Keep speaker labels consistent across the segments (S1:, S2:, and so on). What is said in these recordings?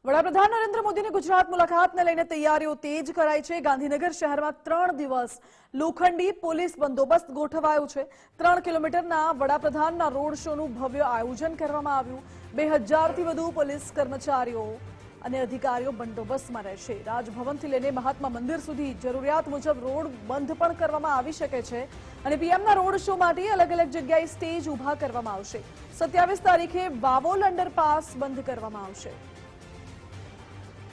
S1: વડાપ્રધાન નરેન્દ્ર મોદીની ગુજરાત મુલાકાતને લઈને તૈયારીઓ તેજ કરાઈ છે। ગાંધીનગર શહેરમાં 3 દિવસ લોખંડી પોલીસ બંદોબસ્ત ગોઠવાયો છે। 3 કિલોમીટરના વડાપ્રધાનના રોડ શોનું ભવ્ય આયોજન કરવામાં આવ્યું। 2000 થી વધુ પોલીસ કર્મચારીઓ અને અધિકારીઓ બંદોબસ્તમાં રહેશે। રાજભવનથી લઈને મહાત્મા મંદિર સુધી જરૂરિયાત મુજબ રોડ બંધ પણ કરવામાં આવી શકે છે અને પીએમના રોડ શો માટે અલગ અલગ જગ્યાએ સ્ટેજ ઊભા કરવામાં આવશે। 27 તારીખે વાવોલ અંડરપાસ બંધ કરવામાં આવશે।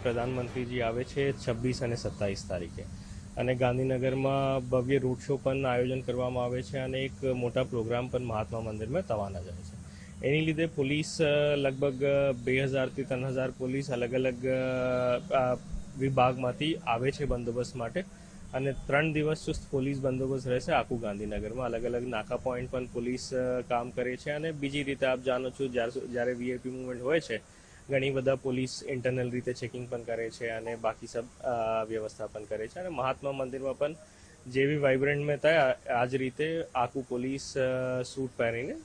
S2: પ્રધાનમંત્રીજી આવે છે 26 અને 27 તારીખે અને ગાંધીનગરમાં ભવ્ય રૂટ શો પણ આયોજન કરવામાં આવે છે અને એક મોટા પ્રોગ્રામ પણ મહાત્મા મંદિરમાં થવાના જાય છે। એની લીધે પોલીસ લગભગ 2000 થી 3000 પોલીસ અલગ અલગ વિભાગમાંથી આવે છે બંદોબસ્ત માટે અને 3 દિવસ ચુસ્ત પોલીસ બંદોબસ્ત રહેશે આખું ગાંધીનગરમાં। અલગ અલગ નાકા પોઈન્ટ પણ પોલીસ કામ કરે છે અને બીજી રીતે આપ જાણો છો જ્યારે વીઆઈપી મુવમેન્ટ હોય છે ઘણી બધા પોલીસ ઇન્ટરનલ રીતે ચેકિંગ પણ કરે છે અને બાકી સબ વ્યવસ્થા પણ કરે છે અને મહાત્મા મંદિરમાં પણ જેવી વાઇબ્રન્ટ મેં થયા આ જ રીતે આખું પોલીસ સૂટ પહેરીને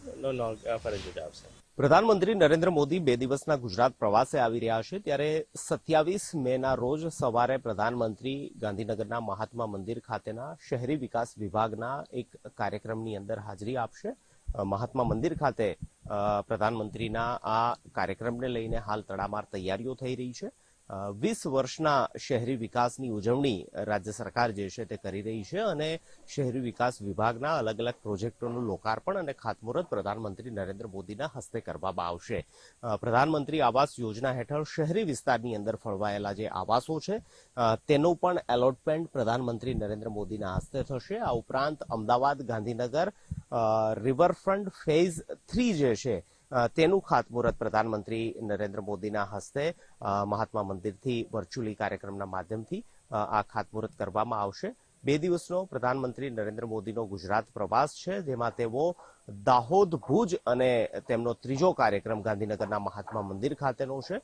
S2: ફરજ બજાવશે।
S3: પ્રધાનમંત્રી નરેન્દ્ર મોદી 2 દિવસના ગુજરાત પ્રવાસે આવી રહ્યા છે ત્યારે 27 મેના રોજ સવારે પ્રધાનમંત્રી ગાંધીનગરના મહાત્મા મંદિર ખાતેના શહેરી વિકાસ વિભાગના એક કાર્યક્રમની અંદર હાજરી આપશે। મહાત્મા મંદિર ખાતે પ્રધાનમંત્રીના આ કાર્યક્રમને લઈને હાલ તડામાર તૈયારીઓ થઈ રહી છે। 20 વર્ષના શહેરી વિકાસની ઉજવણી રાજ્ય સરકાર જે છે તે કરી રહી છે અને શહેરી વિકાસ વિભાગના અલગ અલગ પ્રોજેક્ટોનું લોકાર્પણ અને ખાતમુહૂર્ત પ્રધાનમંત્રી નરેન્દ્ર મોદીના હસ્તે કરવામાં આવશે। પ્રધાનમંત્રી આવાસ યોજના હેઠળ શહેરી વિસ્તારની અંદર ફળવાયેલા જે આવાસો છે તેનું પણ એલોટમેન્ટ પ્રધાનમંત્રી નરેન્દ્ર મોદીના હસ્તે થશે। આ ઉપરાંત અમદાવાદ ગાંધીનગર રિવરફ્રન્ટ ફેઝ 3 જે છે તેનું ખાતમુહૂર્ત પ્રધાનમંત્રી નરેન્દ્ર મોદીના હસ્તે મહાત્મા મંદિરથી વર્ચ્યુઅલી કાર્યક્રમના માધ્યમથી આ ખાતમુહૂર્ત કરવામાં આવશે। 2 દિવસનો પ્રધાનમંત્રી નરેન્દ્ર મોદીનો ગુજરાત પ્રવાસ છે જેમાં તેઓ દાહોદ ભુજ અને તેમનો ત્રીજો કાર્યક્રમ ગાંધીનગરના મહાત્મા મંદિર ખાતેનો છે।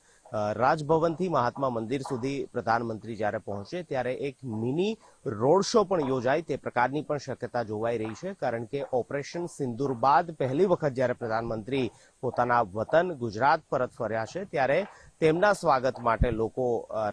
S3: રાજભવનથી મહાત્મા મંદિર સુધી પ્રધાનમંત્રી જ્યારે પહોંચે ત્યારે એક મિની રોડ શો પણ યોજાય તે પ્રકારની પણ શક્યતા જોવાઈ રહી છે કારણ કે ઓપરેશન સિંદૂર બાદ પહેલી વખત જ્યારે પ્રધાનમંત્રી પોતાના વતન ગુજરાત પરત ફર્યા છે ત્યારે તેમના સ્વાગત માટે લોકો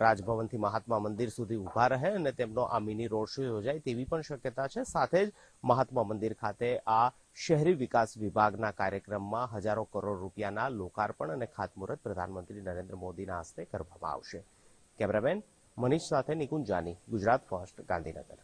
S3: રાજભવનથી મહાત્મા મંદિર સુધી ઊભા રહે અને તેમનો આ મિની રોડ શો યોજાય તેવી પણ શક્યતા છે। સાથે જ મહાત્મા મંદિર ખાતે આ શહેરી વિકાસ વિભાગના કાર્યક્રમમાં હજારો કરોડ રૂપિયાના લોકાર્પણ અને ખાતમુહૂર્ત પ્રધાનમંત્રી નરેન્દ્ર મોદીના હસ્તે કરવામાં આવશે। કેમેરામેન મનીષ સાથે નિકુંજ જાની, ગુજરાત ફર્સ્ટ, ગાંધીનગર।